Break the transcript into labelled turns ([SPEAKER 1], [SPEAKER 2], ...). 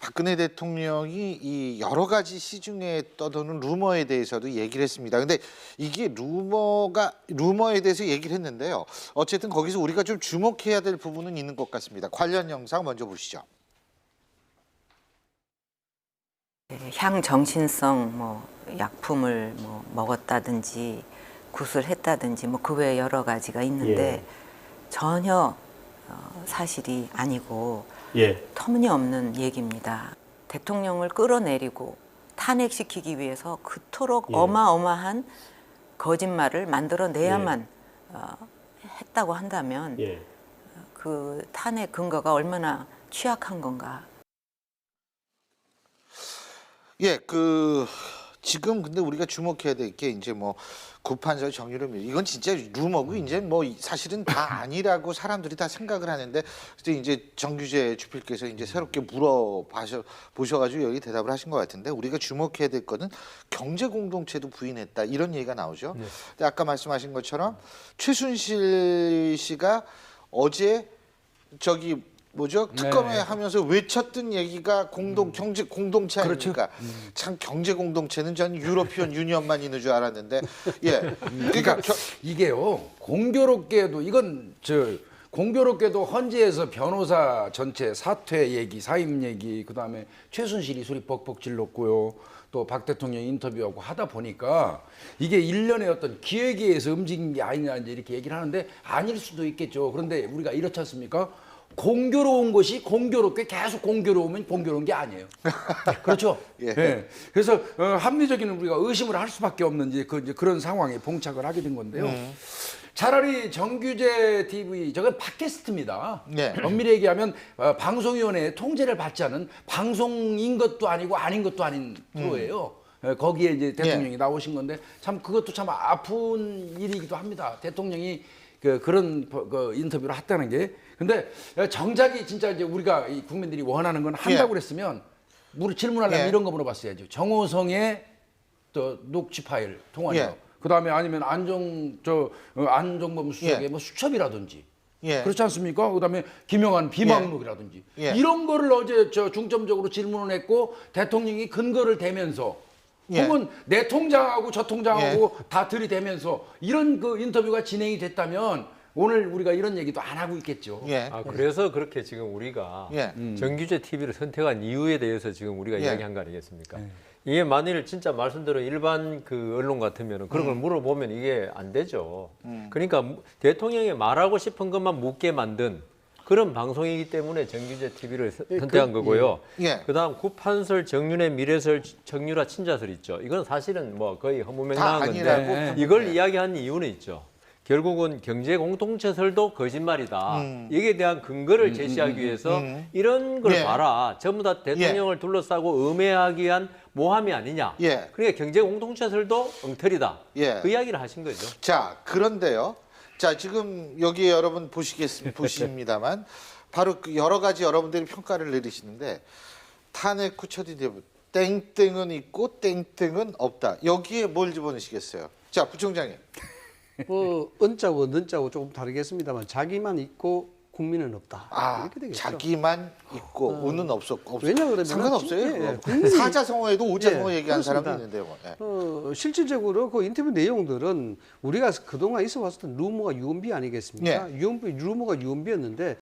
[SPEAKER 1] 박근혜 대통령이 이 여러 가지 시중에 떠도는 루머에 대해서도 얘기를 했습니다. 근데 이게 루머에 대해서 얘기를 했는데요. 어쨌든 거기서 우리가 좀 주목해야 될 부분은 있는 것 같습니다. 관련 영상 먼저 보시죠.
[SPEAKER 2] 향정신성 약품을 먹었다든지 구술했다든지 그 외에 여러 가지가 있는데 전혀 사실이 아니고 터무니없는 얘기입니다. 대통령을 끌어내리고 탄핵시키기 위해서 그토록 어마어마한 거짓말을 만들어내야만 했다고 한다면 그 탄핵 근거가 얼마나 취약한 건가.
[SPEAKER 1] 지금 근데 우리가 주목해야 될 게 이제 구판서 정유럽 이건 진짜 루머고 이제 사실은 다 아니라고 사람들이 다 생각을 하는데 그때 이제 정규재 주필께서 이제 새롭게 보셔가지고 여기 대답을 하신 것 같은데 우리가 주목해야 될 거는 경제 공동체도 부인했다 이런 얘기가 나오죠. 근데 아까 말씀하신 것처럼 최순실 씨가 어제 특검에 하면서 외쳤던 얘기가 경제 공동체 아닙니까? 참 경제 공동체는 전 유러피언 유니언만 있는 줄 알았는데
[SPEAKER 3] 그러니까 이게요 공교롭게도 이건 공교롭게도 헌재에서 변호사 전체 사퇴 얘기, 사임 얘기, 그다음에 최순실이 소리 벅벅 질렀고요. 또 박 대통령 인터뷰하고 하다 보니까 이게 일련의 어떤 기획에 의해서 움직인 게 아니냐 이렇게 얘기를 하는데 아닐 수도 있겠죠. 그런데 우리가 이렇지 않습니까? 공교로운 것이 공교롭게 계속 공교로우면 공교로운 게 아니에요. 그렇죠? 그래서 합리적인 우리가 의심을 할 수밖에 없는 이제 그런 상황에 봉착을 하게 된 건데요. 차라리 정규재 TV 저건 팟캐스트입니다. 엄밀히 얘기하면 방송위원회의 통제를 받지 않은 방송인 것도 아니고 아닌 것도 아닌 프로예요. 거기에 이제 대통령이 나오신 건데 참 그것도 참 아픈 일이기도 합니다. 대통령이 그런 인터뷰를 했다는 게. 근데 정작이 진짜 이제 우리가 국민들이 원하는 건 한다고 그랬으면 질문하려면 이런 거 물어봤어야죠. 정호성의 또 녹취 파일 통화요. 그다음에 아니면 안종범 수석의 수첩이라든지 그렇지 않습니까? 그다음에 김영한 비망록이라든지 이런 거를 어제 중점적으로 질문을 했고 대통령이 근거를 대면서 혹은 내 통장하고 저 통장하고 다 들이대면서 이런 인터뷰가 진행이 됐다면 오늘 우리가 이런 얘기도 안 하고 있겠죠.
[SPEAKER 4] 그래서 그렇게 지금 우리가 정규재 TV를 선택한 이유에 대해서 지금 우리가 이야기한 거 아니겠습니까? 이게 만일 진짜 말씀대로 일반 언론 같으면 그런 걸 물어보면 이게 안 되죠. 그러니까 대통령이 말하고 싶은 것만 묻게 만든 그런 방송이기 때문에 정규재 TV를 선택한 거고요. 그다음 구판설, 정윤회, 미래설, 정유라, 친자설 있죠. 이건 사실은 거의 허무맹랑한 건데 이걸 이야기한 이유는 있죠. 결국은 경제 공동체설도 거짓말이다. 여기에 대한 근거를 제시하기 위해서 이런 걸 봐라. 전부 다 대통령을 둘러싸고 음해하기 위한 모함이 아니냐. 그러니까 경제 공동체설도 엉터리다. 그 이야기를 하신 거죠.
[SPEAKER 1] 자, 그런데요. 자, 지금 여기 여러분 보십니다만 바로 여러 가지 여러분들이 평가를 내리시는데 탄핵 후 첫 인터뷰 땡땡은 있고 땡땡은 없다. 여기에 뭘 집어넣으시겠어요? 자, 부총장님.
[SPEAKER 5] 은자고 는자고 조금 다르겠습니다만 자기만 있고 국민은 없다. 이렇게 되겠죠.
[SPEAKER 1] 자기만 있고 은은 없었고
[SPEAKER 5] 왜냐 그러면
[SPEAKER 1] 상관없어요. 사자성어에도 오자성어 얘기한 사람이 있는데요.
[SPEAKER 5] 실질적으로 그 인터뷰 내용들은 우리가 그동안 있어 왔었던 루머가 유언비 아니겠습니까? 루머가 유언비였는데